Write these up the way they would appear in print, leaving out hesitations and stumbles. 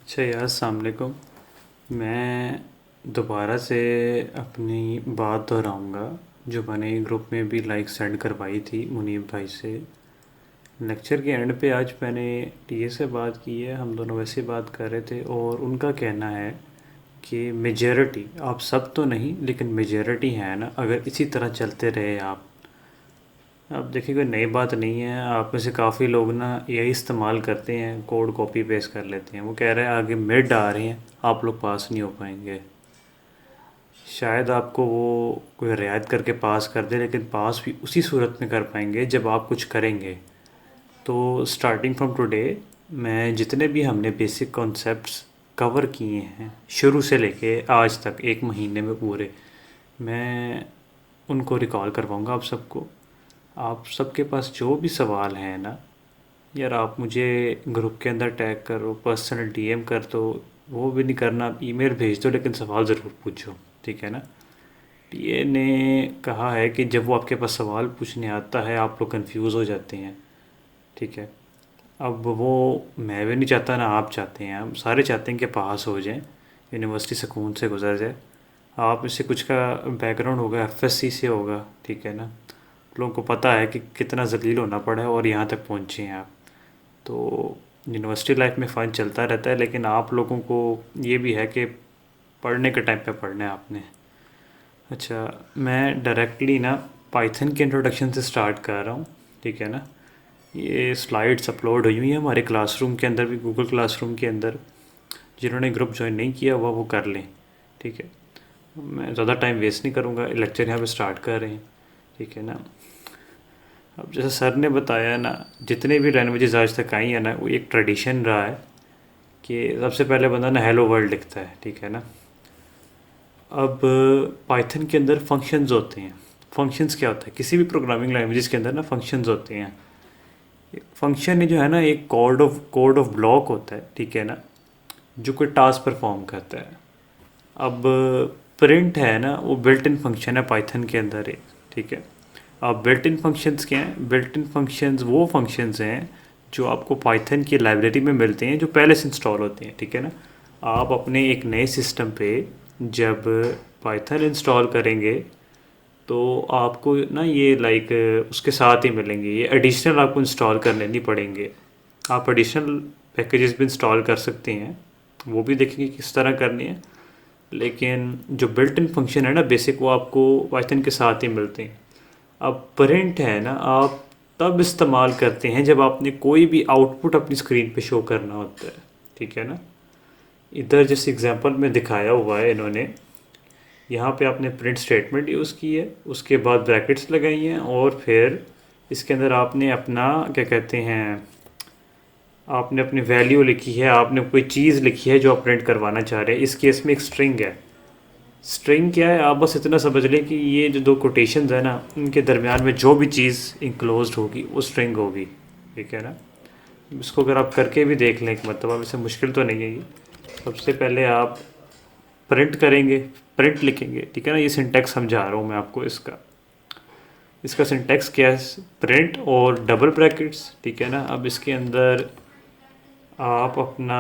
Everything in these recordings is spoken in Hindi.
अच्छा यार, अस्सलाम वालेकुम। मैं दोबारा से अपनी बात दोहराऊँगा जो मैंने ग्रुप में भी लाइक सेंड करवाई थी मुनीब भाई से। लेक्चर के एंड पे आज मैंने टीए से बात की है, हम दोनों वैसे बात कर रहे थे और उनका कहना है कि मेजॉरिटी, आप सब तो नहीं लेकिन मेजॉरिटी है ना, अगर इसी तरह चलते रहे आप। अब देखिए, कोई नई बात नहीं है। आप में से काफ़ी लोग ना एआई इस्तेमाल करते हैं, कोड कॉपी पेस्ट कर लेते हैं। वो कह रहे हैं आगे मिड आ रहे हैं, आप लोग पास नहीं हो पाएंगे। शायद आपको वो कोई रियायत करके पास कर दे, लेकिन पास भी उसी सूरत में कर पाएंगे जब आप कुछ करेंगे। तो स्टार्टिंग फ्रॉम टुडे, मैं जितने भी हमने बेसिक कॉन्सेप्ट्स कवर किए हैं शुरू से लेके आज तक, एक महीने में पूरे, मैं उनको रिकॉल करवाऊँगा आप सबको। आप सबके पास जो भी सवाल हैं ना यार, आप मुझे ग्रुप के अंदर टैग करो, पर्सनल डीएम कर दो। वो भी नहीं करना, आप ईमेल भेज दो, लेकिन सवाल ज़रूर पूछो, ठीक है ना। टीए ने कहा है कि जब वो आपके पास सवाल पूछने आता है आप लोग कंफ्यूज हो जाते हैं, ठीक है। अब वो मैं भी नहीं चाहता ना आप चाहते हैं, हम सारे चाहते हैं कि पास हो जाएं, यूनिवर्सिटी सुकून से गुजर जाए। आप इससे कुछ का बैकग्राउंड होगा, एफएससी से होगा, ठीक है ना। लोगों को पता है कि कितना जलील होना पड़ा है और यहाँ तक पहुँचे हैं आप। तो यूनिवर्सिटी लाइफ में फ़न चलता रहता है, लेकिन आप लोगों को ये भी है कि पढ़ने के टाइम पे पढ़ना है आपने। अच्छा, मैं डायरेक्टली ना पाइथन के इंट्रोडक्शन से स्टार्ट कर रहा हूँ, ठीक है ना। ये स्लाइड्स अपलोड हुई हुई हैं हमारे क्लासरूम के अंदर भी, गूगल क्लासरूम के अंदर। जिन्होंने ग्रुप ज्वाइन नहीं किया हुआ वो कर लें, ठीक है। मैं ज़्यादा टाइम वेस्ट नहीं करूँगा, लेक्चर यहाँ पे स्टार्ट कर रहे हैं, ठीक है ना। अब जैसे सर ने बताया ना, जितने भी लैंग्वेजेस आज तक आई हैं ना, वो एक ट्रेडिशन रहा है कि सबसे पहले बंदा ना हेलो वर्ल्ड लिखता है, ठीक है ना। अब पाइथन के अंदर फंक्शंस होते हैं। फंक्शंस क्या होता है, किसी भी प्रोग्रामिंग लैंग्वेजेस के अंदर ना फंक्शंस होते हैं। फंक्शन जो है ना, एक कोड ऑफ ब्लॉक होता है, ठीक है ना, जो कोई टास्क परफॉर्म करता है। अब प्रिंट है ना, वो बिल्ट इन फंक्शन है पाइथन के अंदर एक, ठीक है। अब बिल्ट इन फंक्शंस क्या हैं? बिल्ट इन फंक्शंस वो फंक्शंस हैं जो आपको पाइथन की लाइब्रेरी में मिलते हैं, जो पहले से इंस्टॉल होते हैं, ठीक है ना। आप अपने एक नए सिस्टम पे जब पाइथन इंस्टॉल करेंगे तो आपको ना ये लाइक उसके साथ ही मिलेंगे। ये एडिशनल आपको इंस्टॉल करने नहीं पड़ेंगे। आप एडिशनल पैकेजेस भी इंस्टॉल कर सकते हैं, वो भी देखेंगे किस तरह करनी है। लेकिन जो बिल्ट इन फंक्शन है ना बेसिक, वो आपको पाइथन के साथ ही मिलते हैं। अब प्रिंट है ना, आप तब इस्तेमाल करते हैं जब आपने कोई भी आउटपुट अपनी स्क्रीन पे शो करना होता है, ठीक है ना। इधर जिस एग्जांपल में दिखाया हुआ है इन्होंने, यहाँ पे आपने प्रिंट स्टेटमेंट यूज़ की है, उसके बाद ब्रैकेट्स लगाई हैं, और फिर इसके अंदर आपने अपना क्या कहते हैं, आपने अपनी वैल्यू लिखी है, आपने कोई चीज़ लिखी है जो आप प्रिंट करवाना चाह रहे हैं। इस केस में एक स्ट्रिंग है। स्ट्रिंग क्या है, आप बस इतना समझ लें कि ये जो दो कोटेशंस है ना, इनके दरमियान में जो भी चीज़ इंक्लोज्ड होगी वो स्ट्रिंग होगी, ठीक है ना। इसको अगर आप करके भी देख लें, मतलब अब इससे मुश्किल तो नहीं है ये। सबसे पहले आप प्रिंट करेंगे, प्रिंट लिखेंगे, ठीक है ना। ये सिंटेक्स समझा रहा हूँ मैं आपको इसका। इसका सिंटेक्स क्या है? प्रिंट और डबल ब्रैकेट्स, ठीक है ना। अब इसके अंदर आप अपना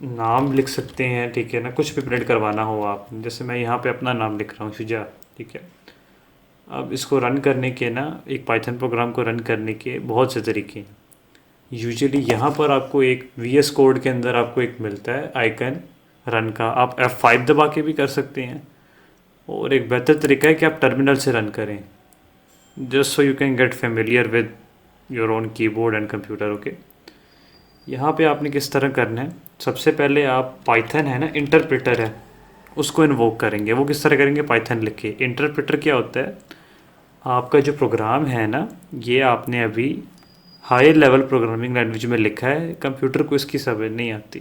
नाम लिख सकते हैं, ठीक है ना, कुछ भी प्रिंट करवाना हो आप। जैसे मैं यहाँ पे अपना नाम लिख रहा हूँ, शुजा, ठीक है। अब इसको रन करने के ना, एक पाइथन प्रोग्राम को रन करने के बहुत से तरीके हैं। यूजुअली यहाँ पर आपको एक वीएस कोड के अंदर आपको एक मिलता है आइकन रन का, आप F5 दबा के भी कर सकते हैं। और एक बेहतर तरीका है कि आप टर्मिनल से रन करें, just so you can get familiar with your own keyboard and computer, okay. यहाँ पे आपने किस तरह करना है, सबसे पहले आप पाइथन है ना, इंटरप्रेटर है, उसको इन्वोक करेंगे। वो किस तरह करेंगे? पाइथन लिख के। इंटरप्रेटर क्या होता है? आपका जो प्रोग्राम है ना, ये आपने अभी हाई लेवल प्रोग्रामिंग लैंग्वेज में लिखा है, कंप्यूटर को इसकी समझ नहीं आती।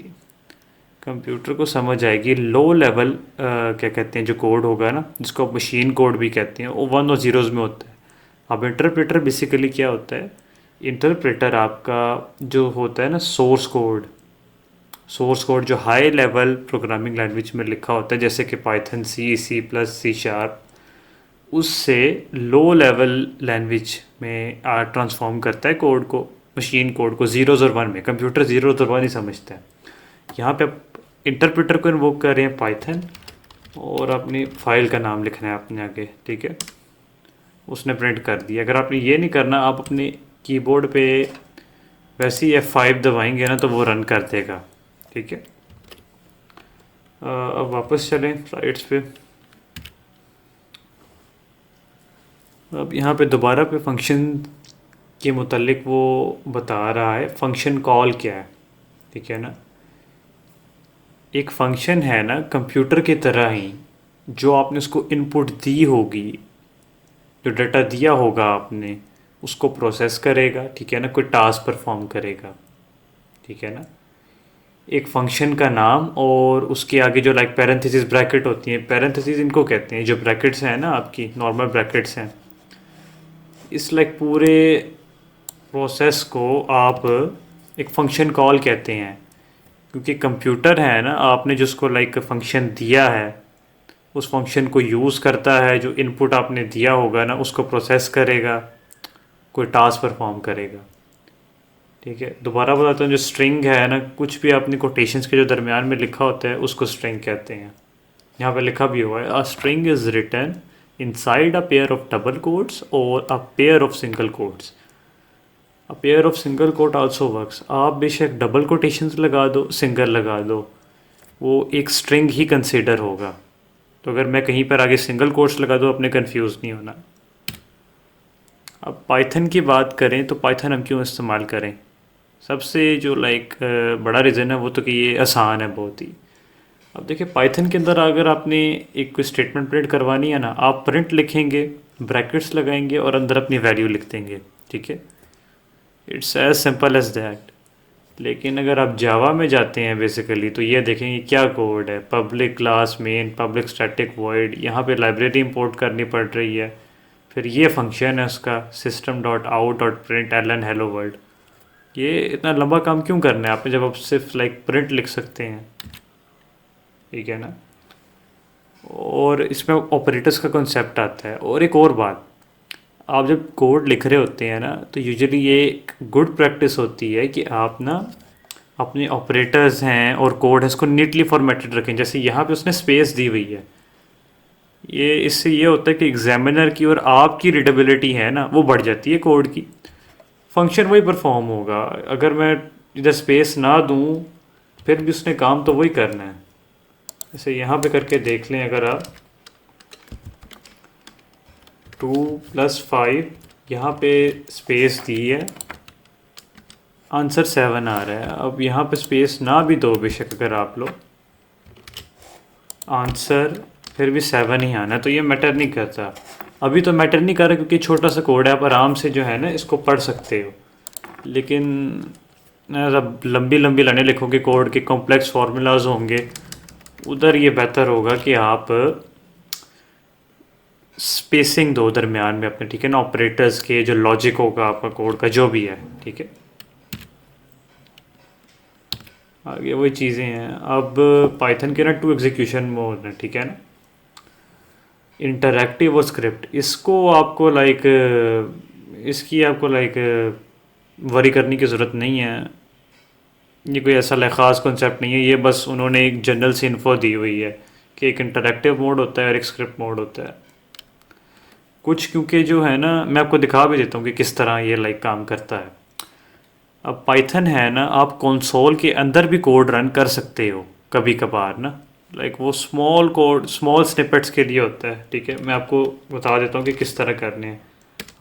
कंप्यूटर को समझ आएगी लो लेवल क्या कहते हैं, जो कोड होगा ना, जिसको आप मशीन कोड भी कहते हैं, वो वन और ज़ीरोज़ में होता है। अब इंटरप्रेटर बेसिकली क्या होता है? इंटरप्रेटर आपका जो होता है ना, सोर्स कोड जो हाई लेवल प्रोग्रामिंग लैंग्वेज में लिखा होता है, जैसे कि पाइथन, C++, C#, उससे लो लेवल लैंग्वेज में ट्रांसफॉर्म करता है कोड को, मशीन कोड को, ज़ीरोज़ और वन में। कंप्यूटर ज़ीरोज़ और वन ही समझता है। यहाँ पे इंटरप्रेटर को इन्वोक कर रहे हैं पाइथन, और अपनी फाइल का नाम लिखना है अपने आगे, ठीक है। उसने प्रिंट कर दिया। अगर आपने ये नहीं करना, आप अपने कीबोर्ड पे वैसे ही F5 दबाएंगे ना तो वो रन कर देगा, ठीक है। अब वापस चलें स्लाइड्स पे। अब यहाँ पे दोबारा पे फंक्शन के मुतालिक वो बता रहा है फंक्शन कॉल क्या है, ठीक है ना। एक फंक्शन है ना कंप्यूटर की तरह ही, जो आपने उसको इनपुट दी होगी, जो डाटा दिया होगा आपने, उसको प्रोसेस करेगा, ठीक है ना, कोई टास्क परफॉर्म करेगा, ठीक है ना। एक फंक्शन का नाम और उसके आगे जो लाइक पैरेंथेसिस ब्रैकेट होती हैं, पैरेंथेसिस इनको कहते हैं, जो ब्रैकेट्स हैं ना आपकी नॉर्मल ब्रैकेट्स हैं, इस लाइक पूरे प्रोसेस को आप एक फंक्शन कॉल कहते हैं। क्योंकि कंप्यूटर है ना, आपने जिसको लाइक फंक्शन दिया है उस फंक्शन को यूज़ करता है, जो इनपुट आपने दिया होगा ना उसको प्रोसेस करेगा, कोई टास्क परफॉर्म करेगा, ठीक है। दोबारा बताता हूँ, जो स्ट्रिंग है ना, कुछ भी अपनी कोटेशंस के जो दरमियान में लिखा होता है उसको स्ट्रिंग कहते हैं। यहाँ पे लिखा भी हुआ है, a string is written inside a pair of double quotes और a pair of single quotes. A pair of single quote also works. आप बेशक डबल कोटेशंस लगा दो, सिंगल लगा दो, वो एक स्ट्रिंग ही कंसिडर होगा। तो अगर मैं कहीं पर आगे सिंगल कोट्स लगा दूँ, अपने कंफ्यूज नहीं होना। अब पाइथन की बात करें तो पाइथन हम क्यों इस्तेमाल करें? सबसे जो लाइक बड़ा रीज़न है वो तो कि ये आसान है बहुत ही। अब देखिए पाइथन के अंदर अगर आपने एक कोई स्टेटमेंट प्रिंट करवानी है ना, आप प्रिंट लिखेंगे, ब्रैकेट्स लगाएंगे और अंदर अपनी वैल्यू लिख देंगे, ठीक है। It's as simple as that. लेकिन अगर आप जावा में जाते हैं बेसिकली, तो ये देखेंगे क्या कोड है, public class main, public static void, यहाँ पे लाइब्रेरी इंपोर्ट करनी पड़ रही है, फिर ये फंक्शन है उसका system dot out dot println hello world. ये इतना लंबा काम क्यों करना है आपने, जब आप सिर्फ लाइक प्रिंट लिख सकते हैं, ठीक है ना। और इसमें ऑपरेटर्स का कॉन्सेप्ट आता है। और एक और बात, आप जब कोड लिख रहे होते हैं ना, तो यूजुअली ये एक गुड प्रैक्टिस होती है कि आप ना अपने ऑपरेटर्स हैं और कोड है इसको नीटली फॉर्मेटेड रखें। जैसे यहाँ पे उसने स्पेस दी हुई है, ये इससे ये होता है कि एग्जामिनर की और आपकी रीडेबिलिटी है ना वो बढ़ जाती है कोड की। फंक्शन वही परफॉर्म होगा। अगर मैं इधर स्पेस ना दूँ फिर भी उसने काम तो वही करना है। जैसे यहाँ पे करके देख लें, अगर आप 2+5 यहाँ पे स्पेस दी है, आंसर 7 आ रहा है। अब यहाँ पे स्पेस ना भी दो बेशक, अगर आप लोग, आंसर फिर भी 7 ही आना है। तो ये मैटर नहीं करता। अभी तो मैटर नहीं कर रहा क्योंकि छोटा सा कोड है, आप आराम से जो है ना इसको पढ़ सकते हो। लेकिन जब लंबी लंबी लाइनें लिखोगे कोड के, कॉम्प्लेक्स फार्मूलाज होंगे, उधर ये बेहतर होगा कि आप स्पेसिंग दो दरमियान में अपने, ठीक है ना, ऑपरेटर्स के, जो लॉजिक होगा आपका कोड का जो भी है, ठीक है। आगे वही चीज़ें हैं। अब पाइथन के ना 2 एग्जीक्यूशन मोड है, ठीक है ना, इंटरैक्टिव और स्क्रिप्ट। इसको आपको लाइक इसकी आपको लाइक वरी करने की ज़रूरत नहीं है। ये कोई ऐसा ख़ास कॉन्सेप्ट नहीं है, ये बस उन्होंने एक जनरल सी इन्फो दी हुई है कि एक इंटरैक्टिव मोड होता है और एक स्क्रिप्ट मोड होता है कुछ। क्योंकि जो है ना, मैं आपको दिखा भी देता हूँ कि किस तरह ये लाइक काम करता है। अब पाइथन है ना, आप कंसोल के अंदर भी कोड रन कर सकते हो कभी कभार ना, लाइक वो स्मॉल कोड, स्मॉल स्निपेट्स के लिए होता है, ठीक है। मैं आपको बता देता हूँ कि किस तरह करने हैं।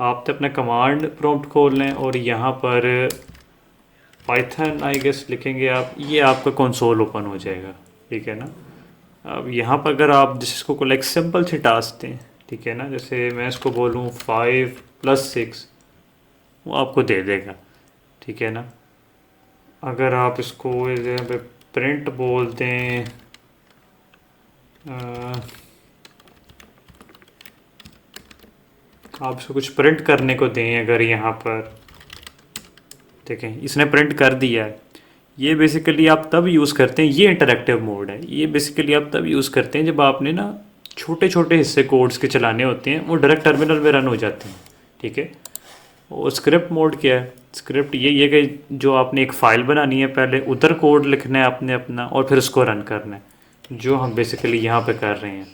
आप तो अपना कमांड प्रॉम्प्ट खोल लें और यहाँ पर पाइथन आई गेस लिखेंगे आप, ये आपका कंसोल ओपन हो जाएगा, ठीक है ना। अब यहाँ पर अगर आप जिसको लाइक सिंपल सी टास्क दें, ठीक है ना, जैसे मैं इसको बोलूँ 5+6, वो आपको दे देगा, ठीक है ना। अगर आप इसको यहाँ पे प्रिंट बोल दें, आप इसको कुछ प्रिंट करने को दें, अगर यहाँ पर देखें इसने प्रिंट कर दिया है। ये बेसिकली आप तब यूज़ करते हैं, ये इंटरैक्टिव मोड है, ये बेसिकली आप तब यूज़ करते हैं जब आपने ना छोटे छोटे हिस्से कोड्स के चलाने होते हैं, वो डायरेक्ट टर्मिनल में रन हो जाते हैं, ठीक है। और स्क्रिप्ट मोड क्या है? स्क्रिप्ट ये कि जो आपने एक फ़ाइल बनानी है, पहले उधर कोड लिखना है आपने अपना, और फिर उसको रन करना है, जो हम बेसिकली यहाँ पे कर रहे हैं।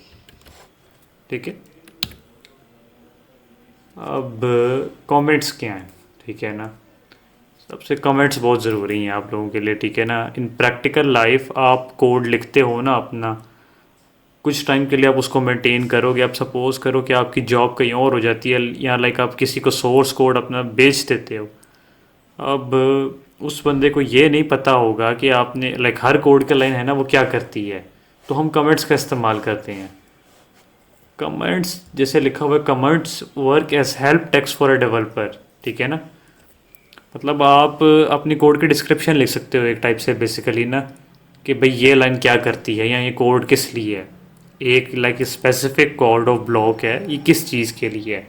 ठीक है, अब कमेंट्स क्या हैं? ठीक है ना, सबसे कमेंट्स बहुत ज़रूरी हैं आप लोगों के लिए। ठीक है ना, इन प्रैक्टिकल लाइफ आप कोड लिखते हो ना अपना, कुछ टाइम के लिए आप उसको मेंटेन करोगे। आप सपोज़ करो कि आपकी जॉब कहीं और हो जाती है, या लाइक आप किसी को सोर्स कोड अपना बेच देते हो। अब उस बंदे को ये नहीं पता होगा कि आपने लाइक हर कोड का लाइन है ना वो क्या करती है, तो हम कमेंट्स का इस्तेमाल करते हैं। कमेंट्स जैसे लिखा हुआ है, comments work as help text for a developer. ठीक है ना, मतलब आप अपनी कोड की डिस्क्रिप्शन लिख सकते हो एक टाइप से बेसिकली ना, कि भाई ये लाइन क्या करती है, या ये कोड किस लिए है। एक like specific code of block है, ये किस चीज़ के लिए है।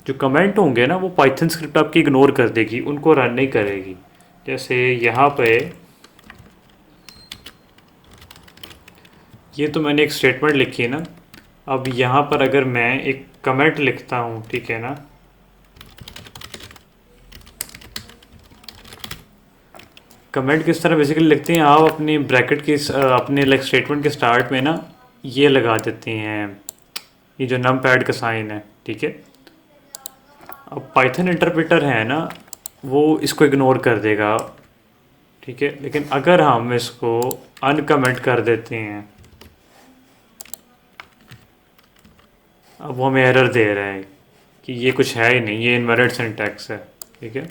जो कमेंट होंगे ना वो पाइथन स्क्रिप्ट आपकी इग्नोर कर देगी, उनको रन नहीं करेगी। जैसे यहाँ पे ये तो मैंने एक स्टेटमेंट लिखी है ना, अब यहाँ पर अगर मैं एक कमेंट लिखता हूँ, ठीक है ना, कमेंट किस तरह बेसिकली लिखते हैं आप अपनी ब्रैकेट के अपने लाइक स्टेटमेंट के स्टार्ट में ना ये लगा देते हैं, ये जो नम पैड का साइन है। ठीक है, अब पाइथन इंटरप्रेटर है ना वो इसको इग्नोर कर देगा। ठीक है, लेकिन अगर हम इसको अनकमेंट कर देते हैं, अब वो हमें एरर दे रहा है कि ये कुछ है ही नहीं, ये इनवैलिड सिंटैक्स है। ठीक है,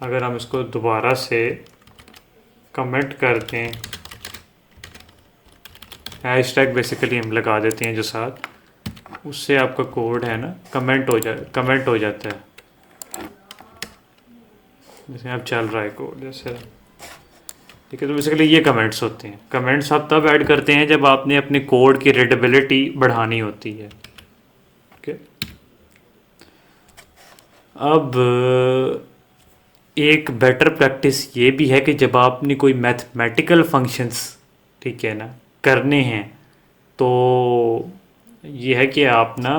अगर हम इसको दोबारा से कमेंट करते हैं, हैशटैग बेसिकली हम लगा देते हैं जो साथ, उससे आपका कोड है ना कमेंट हो जाता है। जैसे अब चल रहा है कोड जैसे। ठीक है, तो बेसिकली ये कमेंट्स होते हैं। कमेंट्स आप तब ऐड करते हैं जब आपने अपने कोड की रीडेबिलिटी बढ़ानी होती है। ओके, अब एक बेटर प्रैक्टिस ये भी है कि जब आपने कोई मैथमेटिकल फंक्शंस, ठीक है ना, करने हैं, तो ये है कि आप ना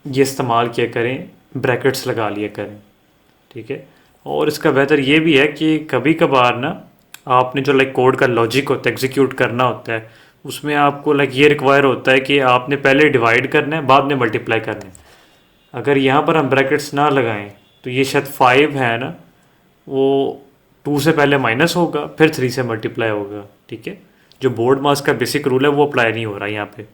ये इस्तेमाल किया करें, ब्रैकेट्स लगा लिया करें। ठीक है, और इसका बेहतर ये भी है कि कभी कभार ना आपने जो लाइक कोड का लॉजिक होता है एग्जीक्यूट करना होता है, उसमें आपको लाइक ये रिक्वायर होता है कि आपने पहले डिवाइड करना है, बाद में मल्टीप्लाई करना है। अगर यहाँ पर हम ब्रैकेट्स ना लगाएं तो ये शायद 5 है ना, वो 2 से पहले माइनस होगा, फिर 3 से मल्टीप्लाई होगा। ठीक है, जो बोर्ड मास का बेसिक रूल है वो अप्लाई नहीं हो रहा यहाँ पे।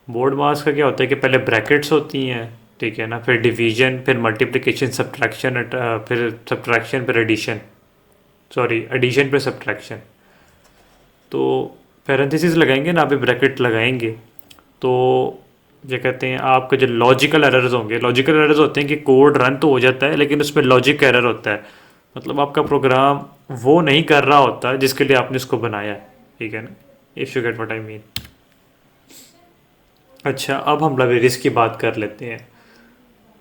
बोर्ड मास का क्या होता है कि पहले ब्रैकेट्स होती हैं, ठीक है ना, फिर डिवीजन, फिर मल्टीप्लिकेशन, सब्ट्रैक्शन, फिर सब्ट्रैक्शन, फिर एडिशन, सॉरी एडिशन पे सब्ट्रैक्शन। तो पैरेंथेसिस लगाएंगे ना, आप ब्रैकेट लगाएंगे, तो ये कहते हैं आपके जो लॉजिकल एरर्स होंगे, लॉजिकल एरर्स होते हैं कि कोड रन तो हो जाता है लेकिन उसमें लॉजिक एरर होता है, मतलब आपका प्रोग्राम वो नहीं कर रहा होता जिसके लिए आपने इसको बनाया है। ठीक है ना, if you get what I mean. अच्छा, अब हम लाइब्रेरीज की बात कर लेते हैं।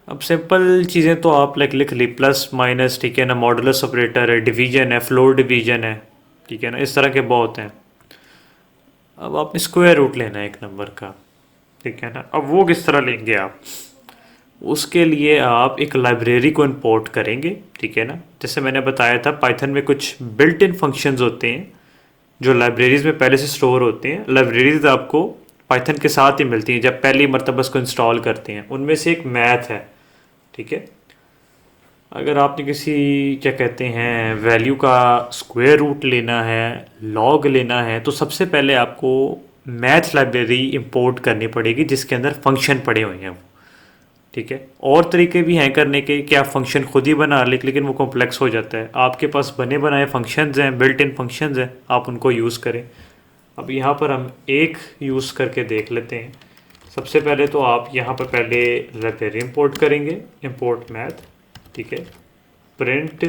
अब सिंपल चीज़ें तो आप लाइक लिख ली, प्लस माइनस, ठीक है ना, मॉडुलस ऑपरेटर है, डिवीजन है, फ्लोर डिवीजन है। ठीक है ना, इस तरह के बहुत हैं। अब आपने स्क्वायर रूट लेना है एक नंबर का, ठीक है ना, अब वो किस तरह लेंगे आप? उसके लिए आप एक लाइब्रेरी को इंपोर्ट करेंगे। ठीक है ना, जैसे मैंने बताया था पाइथन में कुछ बिल्ट इन फंक्शंस होते हैं जो लाइब्रेरीज में पहले से स्टोर होते हैं। लाइब्रेरीज आपको पाइथन के साथ ही मिलती हैं जब पहली मरतबा उसको इंस्टॉल करते हैं। उनमें से एक मैथ है। ठीक है, अगर आपने किसी क्या कहते हैं वैल्यू का स्क्वायर रूट लेना है, लॉग लेना है, तो सबसे पहले आपको मैथ लाइब्रेरी इंपोर्ट करनी पड़ेगी जिसके अंदर फंक्शन पड़े हुए हैं। ठीक है, और तरीके भी हैं करने के कि आप फंक्शन खुद ही बना लेकिन वो कॉम्प्लेक्स हो जाता है। आपके पास बने बनाए फंक्शंस हैं, बिल्ट इन फंक्शंस हैं, आप उनको यूज़ करें। अब यहाँ पर हम एक यूज़ करके देख लेते हैं। सबसे पहले तो आप यहाँ पर पहले लाइब्रेरी इंपोर्ट करेंगे, इंपोर्ट मैथ। ठीक है, प्रिंट,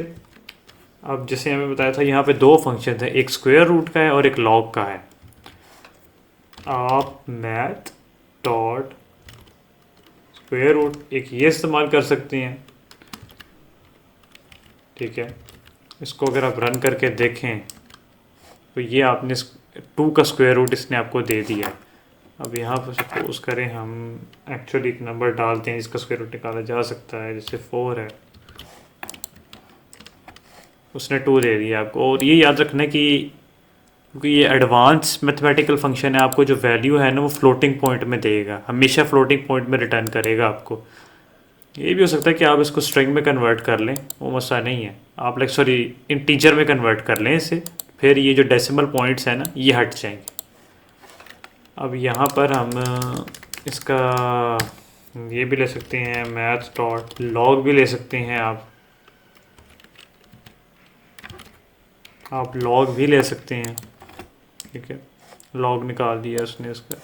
अब जैसे हमें बताया था यहाँ पे दो फंक्शन हैं, एक स्क्वायर रूट का है और एक लॉग का है। आप मैथ डॉट स्क्वायर रूट एक ये इस्तेमाल कर सकते हैं। ठीक है, इसको अगर आप रन करके देखें तो ये आपने 2 का स्क्वायर रूट इसने आपको दे दिया। अब यहाँ पर सपोज करें हम एक्चुअली एक नंबर डालते हैं जिसका स्क्वायर रूट निकाला जा सकता है, जैसे 4 है। उसने 2 दे दिया आपको। और ये याद रखना कि क्योंकि ये एडवांस मैथमेटिकल फंक्शन है, आपको जो वैल्यू है ना वो फ्लोटिंग पॉइंट में देगा, हमेशा फ्लोटिंग पॉइंट में रिटर्न करेगा आपको। ये भी हो सकता है कि आप इसको स्ट्रिंग में कन्वर्ट कर लें, वो मसला नहीं है। आप लाइक सॉरी इंटीजर में कन्वर्ट कर लें इसे, फिर ये जो डेसिमल पॉइंट्स हैं ना ये हट जाएंगे। अब यहाँ पर हम इसका ये भी ले सकते हैं, मैथ डॉट लॉग भी ले सकते हैं आप लॉग भी ले सकते हैं। ठीक है, लॉग निकाल दिया उसने इसका।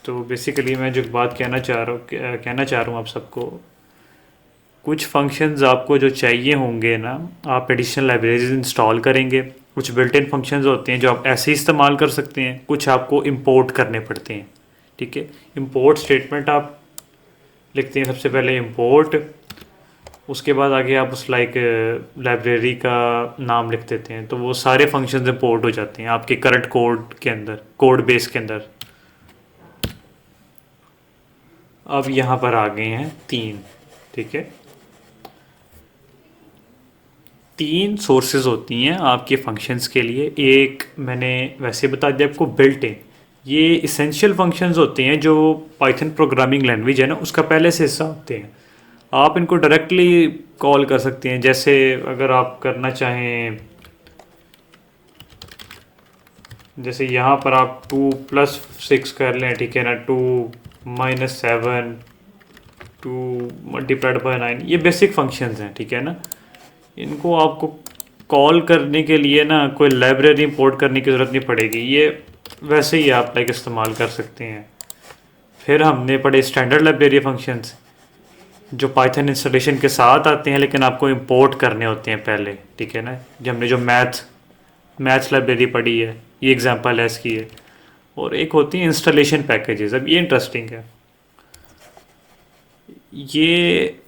तो बेसिकली मैं जो बात कहना चाह रहा हूँ आप सबको, कुछ फंक्शंस आपको जो चाहिए होंगे ना, आप एडिशनल लाइब्रेरीज इंस्टॉल करेंगे। कुछ बिल्ट इन फंक्शंस होते हैं जो आप ऐसे ही इस्तेमाल कर सकते हैं, कुछ आपको इंपोर्ट करने पड़ते हैं। ठीक है, इंपोर्ट स्टेटमेंट आप लिखते हैं सबसे पहले इंपोर्ट, उसके बाद आगे आप उस लाइब्रेरी का नाम लिख देते हैं, तो वो सारे फंक्शंस इंपोर्ट हो जाते हैं आपके करंट कोड के अंदर, कोड बेस के अंदर। अब यहाँ पर आ गए हैं 3। ठीक है, 3 सोर्सेज होती हैं आपके फंक्शंस के लिए। एक मैंने वैसे बता दिया आपको, बिल्ट इन, ये इसेंशियल फंक्शंस होते हैं जो पाइथन प्रोग्रामिंग लैंग्वेज है ना उसका पहले से हिस्सा होते हैं। आप इनको डायरेक्टली कॉल कर सकते हैं। जैसे अगर आप करना चाहें, जैसे यहाँ पर आप 2+6 कर लें, ठीक है ना, 2-7, 2 × 9, ये बेसिक फंक्शंस हैं। ठीक है ना, इनको आपको कॉल करने के लिए ना कोई लाइब्रेरी इंपोर्ट करने की ज़रूरत नहीं पड़ेगी, ये वैसे ही आप इस्तेमाल कर सकते हैं। फिर हमने पढ़े स्टैंडर्ड लाइब्रेरी फंक्शंस जो पाइथन इंस्टॉलेशन के साथ आते हैं, लेकिन आपको इंपोर्ट करने होते हैं पहले। ठीक है ना, हमने जो मैथ्स लाइब्रेरी पढ़ी है, ये एग्जांपल है इसकी है। और एक होती है इंस्टॉलेशन पैकेजेस। अब ये इंटरेस्टिंग है, ये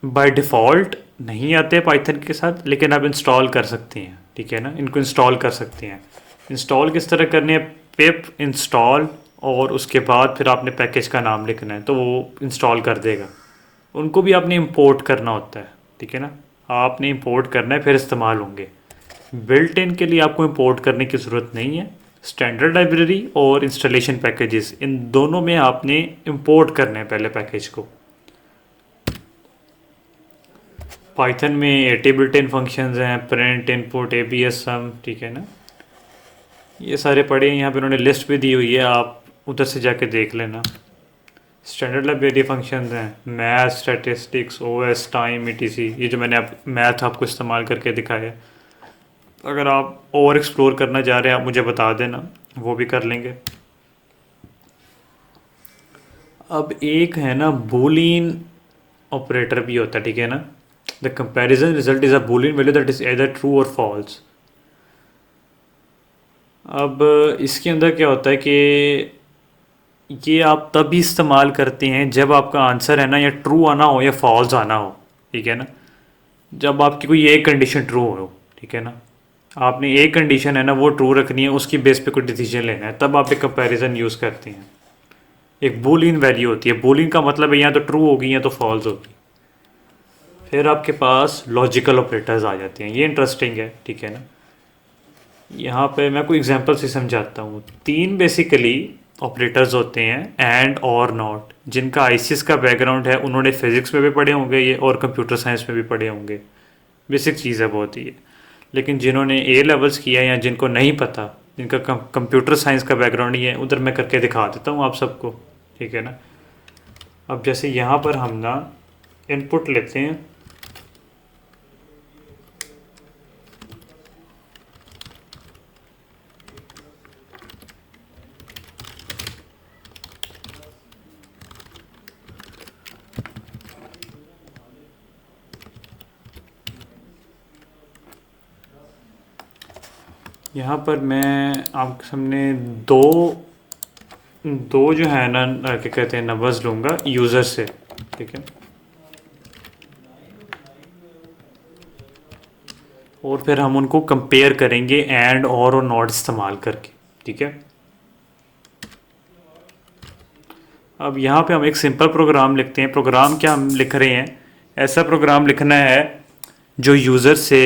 बाय डिफ़ॉल्ट नहीं आते पाइथन के साथ, लेकिन आप इंस्टॉल कर सकते हैं। ठीक है ना, इनको इंस्टॉल कर सकते हैं। इंस्टॉल किस तरह करने हैं, पिप इंस्टॉल, और उसके बाद फिर आपने पैकेज का नाम लिखना है तो वो इंस्टॉल कर देगा। उनको भी आपने इंपोर्ट करना होता है। ठीक है ना, आपने इंपोर्ट करना है फिर इस्तेमाल होंगे। बिल्ट इन के लिए आपको इंपोर्ट करने की ज़रूरत नहीं है। स्टैंडर्ड लाइब्रेरी और इंस्टॉलेशन पैकेजेस, इन दोनों में आपने इंपोर्ट करना है पहले पैकेज को। पाइथन में 80 बिल्ट इन फंक्शंस हैं, प्रिंट, इनपुट, एबीएस, सम। ठीक है ना, ये सारे पढ़े हैं। यहाँ पे उन्होंने लिस्ट भी दी हुई है, आप उधर से जाके देख लेना। स्टैंडर्ड लाइब्रेरी फंक्शंस हैं, math, statistics, OS, time, etc, ये जो मैंने मैथ आपको इस्तेमाल करके दिखाया है। अगर आप और एक्सप्लोर करना चाह रहे हैं आप मुझे बता देना, वो भी कर लेंगे। अब एक है ना बूलियन ऑपरेटर भी होता है। ठीक है ना, the comparison result is a Boolean value that is either true और फॉल्स। अब इसके अंदर क्या होता है कि ये आप तभी इस्तेमाल करते हैं जब आपका आंसर है ना या ट्रू आना हो या फॉल्स आना हो। ठीक है ना, जब आपकी कोई एक कंडीशन ट्रू हो। ठीक है ना, आपने एक कंडीशन है ना वो ट्रू रखनी है, उसकी बेस पे कोई डिसीजन लेना है, तब आप एक कंपैरिजन यूज़ करते हैं। एक बूलियन वैल्यू होती है, बूलियन का मतलब है या तो ट्रू होगी या तो फॉल्स होगी। फिर आपके पास लॉजिकल ऑपरेटर्स आ जाते हैं, ये इंटरेस्टिंग है। ठीक है ना, यहाँ पे मैं कोई एग्जांपल से समझाता हूँ। 3 बेसिकली ऑपरेटर्स होते हैं, एंड और नॉट, जिनका आईसीएस का बैकग्राउंड है, उन्होंने फिजिक्स में भी पढ़े होंगे ये, और कंप्यूटर साइंस में भी पढ़े होंगे। बेसिक चीज़ है बहुत ही। लेकिन जिन्होंने ए लेवल्स किया या जिनको नहीं पता, जिनका कंप्यूटर साइंस का बैकग्राउंड ही है, उधर मैं करके दिखा देता हूँ आप सबको। ठीक है ना, अब जैसे यहाँ पर हम ना इनपुट लेते हैं, यहाँ पर मैं आपके सामने दो दो जो है ना क्या कहते हैं नंबर्स लूँगा यूज़र से। ठीक है, और फिर हम उनको कंपेयर करेंगे एंड और नॉट इस्तेमाल करके। ठीक है, अब यहाँ पे हम एक सिंपल प्रोग्राम लिखते हैं। प्रोग्राम क्या हम लिख रहे हैं, ऐसा प्रोग्राम लिखना है जो यूज़र से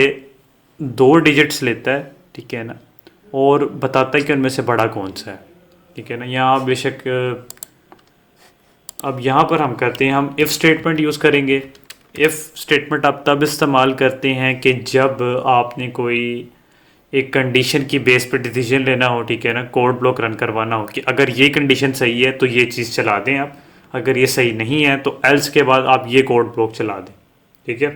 2 डिजिट्स लेता है, ठीक है ना, और बताता है कि उनमें से बड़ा कौन सा है, ठीक है ना। यहाँ बेशक अब यहाँ पर हम करते हैं, हम इफ़ स्टेटमेंट यूज़ करेंगे। इफ़ स्टेटमेंट आप तब इस्तेमाल करते हैं कि जब आपने कोई एक कंडीशन की बेस पे डिसीजन लेना हो, ठीक है ना, कोड ब्लॉक रन करवाना हो कि अगर ये कंडीशन सही है तो ये चीज़ चला दें आप, अगर ये सही नहीं है तो एल्स के बाद आप ये कोड ब्लॉक चला दें, ठीक है।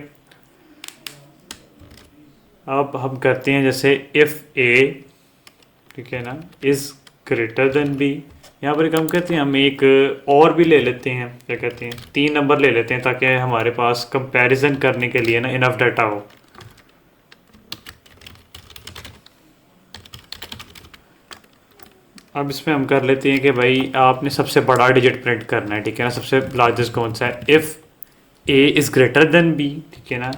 अब हम करते हैं जैसे इफ़ ए, ठीक है ना, इज़ ग्रेटर देन बी। यहाँ पर एक हम कहते हैं, हम एक और भी ले लेते हैं, क्या कहते हैं, 3 नंबर ले लेते हैं ताकि हमारे पास कंपैरिजन करने के लिए ना इनफ डाटा हो। अब इसमें हम कर लेते हैं कि भाई आपने सबसे बड़ा डिजिट प्रिंट करना है, ठीक है ना, सबसे लार्जेस्ट कौन सा है। If A is greater than B, ठीक है ना,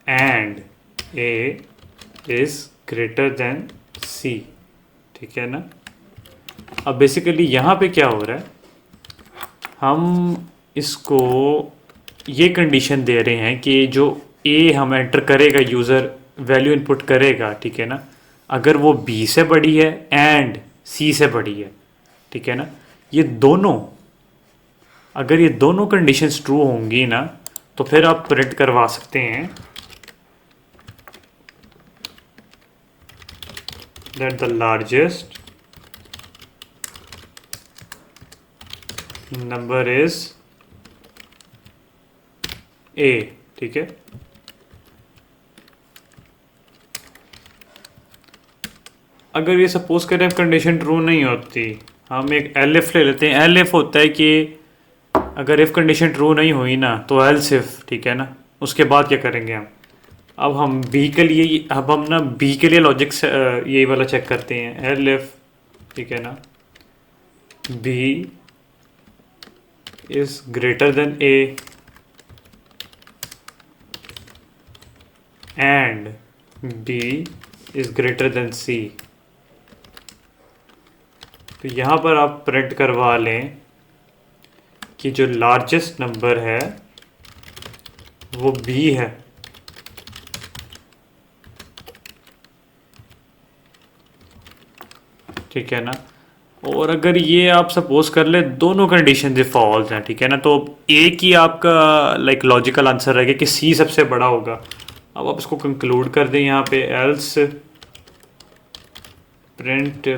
and A is greater than C, ठीक है ना। अब बेसिकली यहाँ पे क्या हो रहा है, हम इसको ये कंडीशन दे रहे हैं कि जो ए हम एंटर करेगा, यूज़र वैल्यू इनपुट करेगा, ठीक है ना, अगर वो बी से बड़ी है एंड सी से बड़ी है, ठीक है ना, ये दोनों, अगर ये दोनों कंडीशंस ट्रू होंगी ना तो फिर आप प्रिंट करवा सकते हैं that the largest number is a, ठीक है। अगर ये सपोज करें कंडीशन ट्रू नहीं होती, हम एक एल एफ ले लेते हैं। एल एफ होता है कि अगर इफ़ कंडीशन ट्रू नहीं हुई ना तो एल्स इफ, ठीक है ना, उसके बाद क्या करेंगे हम। अब हम बी के लिए, अब हम ना बी के लिए लॉजिक यही वाला चेक करते हैं, एल एफ, ठीक है ना, B is greater than A and B is greater than C. तो यहाँ पर आप प्रिंट करवा लें कि जो लार्जेस्ट नंबर है वो बी है, ठीक है ना। और अगर ये आप सपोज कर ले दोनों कंडीशन फॉल्स हैं, ठीक है ना, तो एक ही आपका लाइक लॉजिकल आंसर रहेगा कि सी सबसे बड़ा होगा। अब आप इसको कंक्लूड कर दें यहाँ पे, एल्स प्रिंट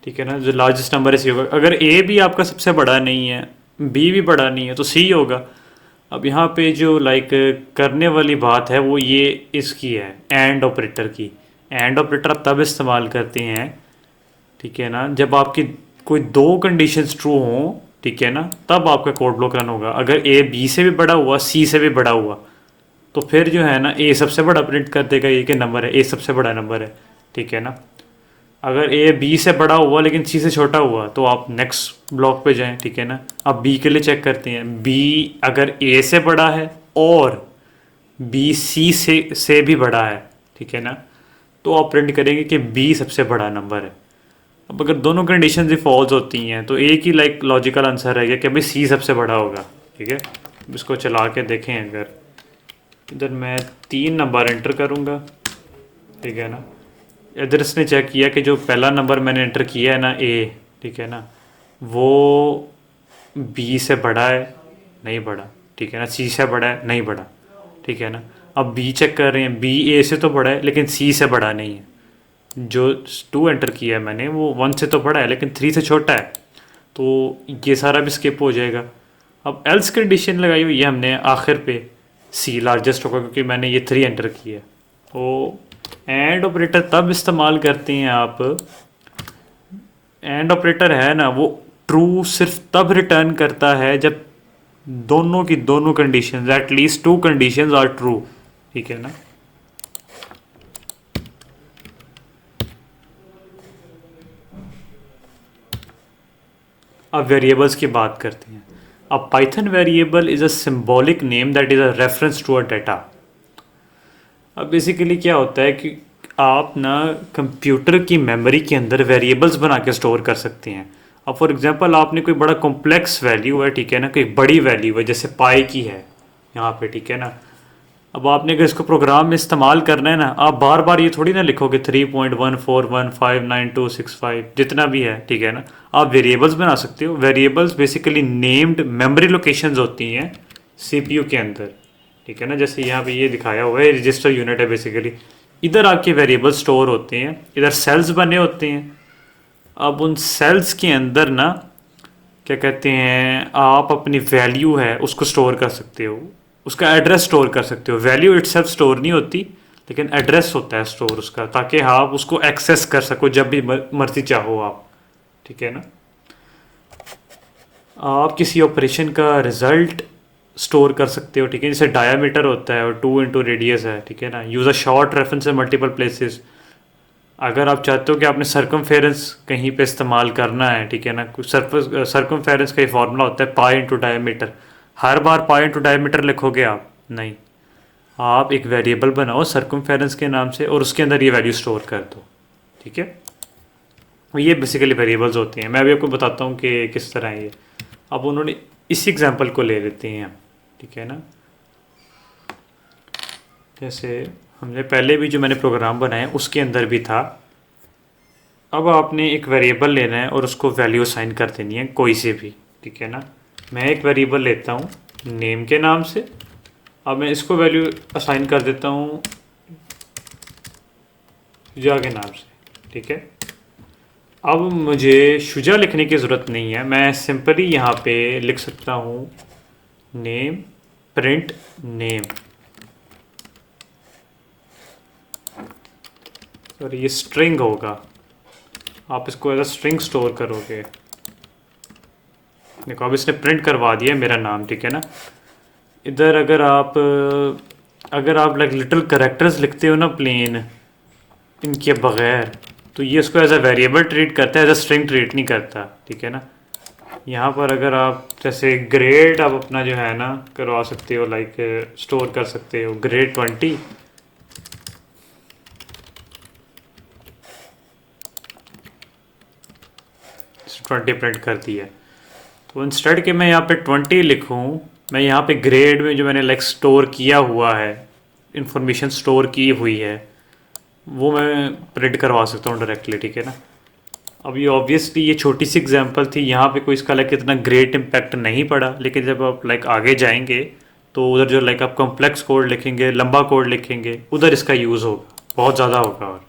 ठीक है ना, जो लार्जेस्ट नंबर है सी होगा। अगर ए भी आपका सबसे बड़ा नहीं है, बी भी बड़ा नहीं है, तो सी होगा। अब यहाँ पे जो लाइक करने वाली बात है वो ये इसकी है, एंड ऑपरेटर की। एंड ऑपरेटर आप तब इस्तेमाल करते हैं, ठीक है ना, जब आपकी कोई दो कंडीशंस ट्रू हों, ठीक है ना, तब आपका कोड ब्लॉक रन होगा। अगर ए बी से भी बड़ा हुआ, सी से भी बड़ा हुआ, तो फिर जो है ना ए सबसे बड़ा प्रिंट कर देगा, ये कि नंबर है, ए सबसे बड़ा नंबर है, ठीक है ना। अगर ए बी से बड़ा हुआ लेकिन सी से छोटा हुआ तो आप नेक्स्ट ब्लॉक पे जाएं, ठीक है ना। अब बी के लिए चेक करते हैं, बी अगर ए से बड़ा है और बी सी से भी बड़ा है, ठीक है ना, तो आप प्रिंट करेंगे कि बी सबसे बड़ा नंबर है। अब अगर दोनों कंडीशन ही फॉल्स होती हैं तो एक ही लाइक लॉजिकल आंसर रहेगा कि भाई सी सबसे बड़ा होगा, ठीक है। इसको चला के देखें, अगर इधर मैं 3 नंबर एंटर करूँगा, ठीक है ना, इधर इसने चेक किया कि जो पहला नंबर मैंने एंटर किया है ना ए, ठीक है ना, वो बी से बड़ा है, नहीं बड़ा, ठीक है ना, सी से बड़ा है, नहीं बड़ा, ठीक है ना। अब बी चेक कर रहे हैं, बी ए से तो बड़ा है लेकिन सी से बड़ा नहीं है। जो 2 एंटर किया है मैंने वो 1 से तो बड़ा है लेकिन 3 से छोटा है, तो ये सारा भी स्किप हो जाएगा। अब एल्स कंडीशन लगाई हुई है हमने आखिर पे, सी लार्जेस्ट होगा क्योंकि मैंने ये 3 एंटर किया है। तो एंड ऑपरेटर तब इस्तेमाल करते हैं आप, एंड ऑपरेटर है ना वो ट्रू सिर्फ तब रिटर्न करता है जब दोनों की दोनों conditions, at least 2 conditions are true, ठीक है ना। अब वेरिएबल्स की बात करते हैं। अब Python variable is a symbolic name that is a reference to a data. अब बेसिकली क्या होता है कि आप ना कंप्यूटर की मेमोरी के अंदर वेरिएबल्स बना के स्टोर कर सकते हैं। अब फॉर एग्जांपल आपने कोई बड़ा कॉम्प्लेक्स वैल्यू है, ठीक है ना, कोई बड़ी वैल्यू है जैसे पाई की है यहाँ पे, ठीक है ना। अब आपने अगर इसको प्रोग्राम में इस्तेमाल करना है ना, आप बार बार ये थोड़ी ना लिखोगे 3.1415965 जितना भी है, ठीक है ना। आप वेरिएबल्स बना सकते हो। Variables basically named memory locations होती हैं सीपीयू के अंदर, ठीक है ना। जैसे यहाँ पे ये दिखाया हुआ है, रजिस्टर यूनिट है बेसिकली। इधर आपके वेरिएबल स्टोर होते हैं, इधर सेल्स बने होते हैं। अब उन सेल्स के अंदर ना क्या कहते हैं, आप अपनी वैल्यू है उसको स्टोर कर सकते हो, उसका एड्रेस स्टोर कर सकते हो। वैल्यू इटसेल्फ स्टोर नहीं होती, लेकिन एड्रेस होता है स्टोर उसका, ताकि आप उसको एक्सेस कर सको जब भी मर्जी चाहो आप, ठीक है ना। आप किसी ऑपरेशन का रिजल्ट स्टोर कर सकते हो, ठीक है। जैसे डायामीटर होता है और 2 इंटू रेडियस है, ठीक है ना। Use a short reference in multiple places. अगर आप चाहते हो कि आपने सर्कमफेरेंस कहीं पे इस्तेमाल करना है, ठीक है ना, कुछ सर्कमफेरेंस का ही फॉर्मूला होता है पाई इंटू डायमीटर। हर बार पाई इंटू डायमीटर लिखोगे आप नहीं, आप एक वेरिएबल बनाओ सर्कमफेरेंस के नाम से और उसके अंदर ये वैल्यू स्टोर कर दो, ठीक है। ये बेसिकली वेरिएबल्स होती हैं। मैं अभी आपको बताता हूँ कि किस तरह है ये। अब उन्होंने इसी एग्जांपल को ले लेते हैं, ठीक है ना। जैसे हमने पहले भी जो मैंने प्रोग्राम बनाया उसके अंदर भी था। अब आपने एक वेरिएबल लेना है और उसको वैल्यू असाइन कर देनी है कोई से भी, ठीक है ना। मैं एक वेरिएबल लेता हूँ नेम के नाम से। अब मैं इसको वैल्यू असाइन कर देता हूँ शुजा के नाम से, ठीक है। अब मुझे शुजा लिखने की ज़रूरत नहीं है, मैं सिंपली यहाँ पे लिख सकता हूँ नेम प्रिंट नेम। और ये स्ट्रिंग होगा, आप इसको एज अ स्ट्रिंग स्टोर करोगे। देखो अब इसने प्रिंट करवा दिया मेरा नाम, ठीक है ना। इधर अगर आप लाइक लिटिल करेक्टर्स लिखते हो ना प्लेन इनके बगैर, तो ये इसको एज अ वेरिएबल ट्रीट करता है, एज अ स्ट्रिंग ट्रीट नहीं करता, ठीक है ना। यहाँ पर अगर आप जैसे ग्रेड आप अपना जो है ना करवा सकते हो, लाइक स्टोर कर सकते हो ग्रेड 20। 20 प्रिंट कर दी है। तो इंस्टेड के मैं यहाँ पे 20 लिखूँ, मैं यहाँ पे ग्रेड में जो मैंने लाइक स्टोर किया हुआ है, इंफॉर्मेशन स्टोर की हुई है, वो मैं प्रिंट करवा सकता हूँ डायरेक्टली, ठीक है ना। अब ये ऑब्वियसली ये छोटी सी एग्जांपल थी, यहाँ पे कोई इसका लाइक इतना ग्रेट इम्पैक्ट नहीं पड़ा, लेकिन जब आप लाइक आगे जाएंगे तो उधर जो लाइक आप कॉम्प्लेक्स कोड लिखेंगे, लंबा कोड लिखेंगे, उधर इसका यूज़ होगा, बहुत ज़्यादा होगा।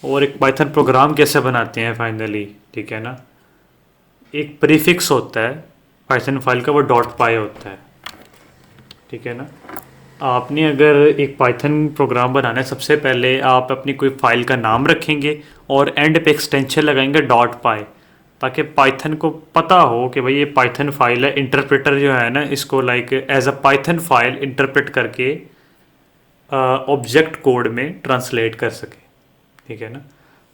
और एक पाइथन प्रोग्राम कैसे बनाते हैं फाइनली, ठीक है ना। एक प्रीफिक्स होता है पाइथन फाइल का, वो डॉट पाई होता है, ठीक है ना। आपने अगर एक पाइथन प्रोग्राम बनाना है, सबसे पहले आप अपनी कोई फाइल का नाम रखेंगे और एंड पे एक्सटेंशन लगाएंगे डॉट पाई, ताकि पाइथन को पता हो कि भाई ये पाइथन फाइल है। इंटरप्रेटर जो है ना इसको like as a Python file interpret करके ऑब्जेक्ट कोड में ट्रांसलेट कर सके, ठीक है ना।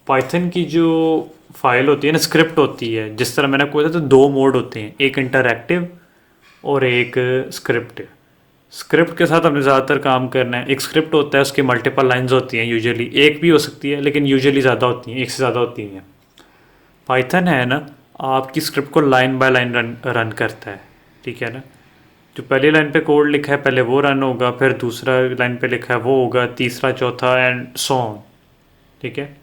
पाइथन की जो फाइल होती है ना, स्क्रिप्ट होती है, जिस तरह मैंने आपको बताया, तो दो मोड होते हैं, एक इंटरैक्टिव और एक स्क्रिप्ट। स्क्रिप्ट के साथ हमने ज़्यादातर काम करना है। एक स्क्रिप्ट होता है, उसकी मल्टीपल लाइंस होती हैं, यूजुअली एक भी हो सकती है, लेकिन यूजुअली ज़्यादा होती हैं, एक से ज़्यादा होती हैं। पाइथन है ना, आपकी स्क्रिप्ट को लाइन बाय लाइन रन करता है, ठीक है ना। जो पहली लाइन पे कोड लिखा है पहले वो रन होगा, फिर दूसरा लाइन पे लिखा है वो होगा, तीसरा चौथा एंड सो ऑन, ठीक है।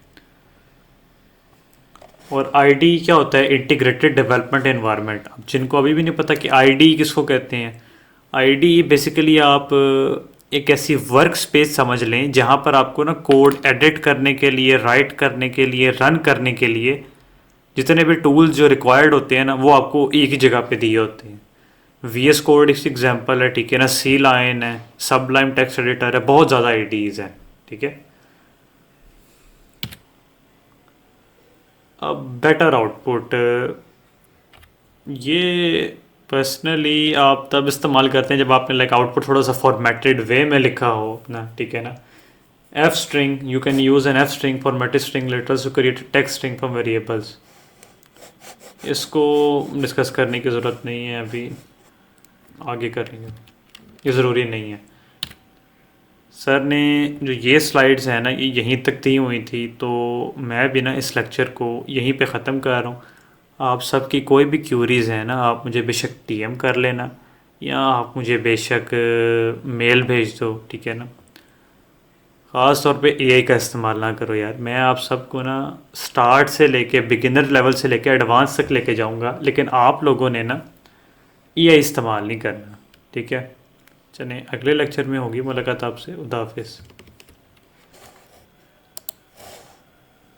और आईडी क्या होता है, इंटीग्रेटेड डेवलपमेंट एनवायरनमेंट। अब जिनको अभी भी नहीं पता कि आईडी किसको कहते हैं, आईडी बेसिकली आप एक ऐसी वर्क स्पेस समझ लें जहाँ पर आपको ना कोड एडिट करने के लिए, राइट करने के लिए, रन करने के लिए जितने भी टूल्स जो रिक्वायर्ड होते हैं ना, वो आपको एक ही जगह पे दिए होते हैं। वी एस कोड इस एग्जाम्पल है, ठीक है ना। सी लाइन है, सबलाइम टेक्स्ट एडिटर है, बहुत ज़्यादा आईडीज़ हैं, ठीक है। अब बेटर आउटपुट, ये पर्सनली आप तब इस्तेमाल करते हैं जब आपने लाइक आउटपुट थोड़ा सा फॉर्मेटेड वे में लिखा हो अपना, ठीक है ना। F string, you can use an F string formatted string letters to create text string from variables. इसको डिस्कस करने की ज़रूरत नहीं है अभी, आगे करेंगे, ये ज़रूरी नहीं है। सर ने जो ये स्लाइड्स हैं ना ये यहीं तक दी हुई थी, तो मैं भी ना इस लेक्चर को यहीं पे ख़त्म कर रहा हूँ। आप सबकी कोई भी क्यूरीज़ हैं ना, आप मुझे बेशक डीएम कर लेना, या आप मुझे बेशक मेल भेज दो, ठीक है ना। ख़ास तौर पे एआई का इस्तेमाल ना करो यार। मैं आप सबको ना स्टार्ट से लेके बिगिनर लेवल से लेके एडवांस तक लेके जाऊंगा, लेकिन आप लोगों ने ना एआई इस्तेमाल नहीं करना, ठीक है। चलें, अगले लेक्चर में होगी मुलाकात आपसे। खुदा हाफिज़।